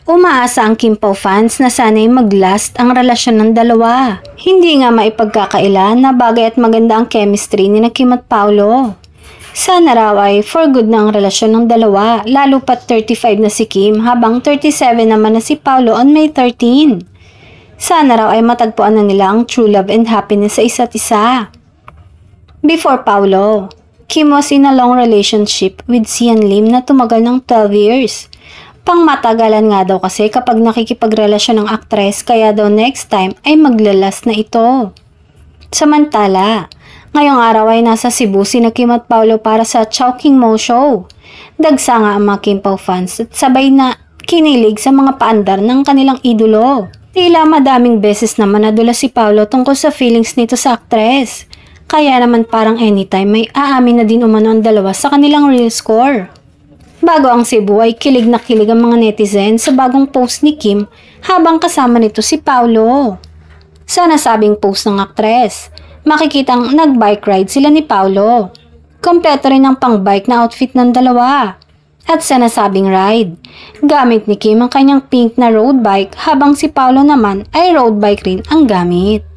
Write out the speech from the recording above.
Umaasa ang Kim Pao fans na sana'y mag-last ang relasyon ng dalawa. Hindi nga maipagkakaila na bagay at maganda ang chemistry ni Kim at Paolo. Sana raw ay for good na ang relasyon ng dalawa, lalo pat 35 na si Kim habang 37 naman na si Paolo on May 13. Sana raw ay matagpuan na nila ang true love and happiness sa isa't isa. Before Paolo, Kim was in a long relationship with Sian Lim na tumagal ng 12 years. Pangmatagalan nga daw kasi kapag nakikipagrelasyon ng aktres kaya daw next time ay maglalas na ito. Samantala, ngayong araw ay nasa Cebu si Kim at Paolo para sa Chowking Mo Show. Dagsa nga ang mga Kim Pao fans at sabay na kinilig sa mga paandar ng kanilang idolo. Tila madaming beses naman nadula si Paolo tungkol sa feelings nito sa aktres. Kaya naman parang anytime may aamin na din umano ang dalawa sa kanilang real score. Bago ang Cebu ay kilig na kilig ang mga netizens sa bagong post ni Kim habang kasama nito si Paolo. Sa nasabing post ng aktres, makikitang nag-bike ride sila ni Paolo. Kompleto rin ang pang-bike na outfit ng dalawa. At sa nasabing ride, gamit ni Kim ang kanyang pink na road bike habang si Paolo naman ay road bike rin ang gamit.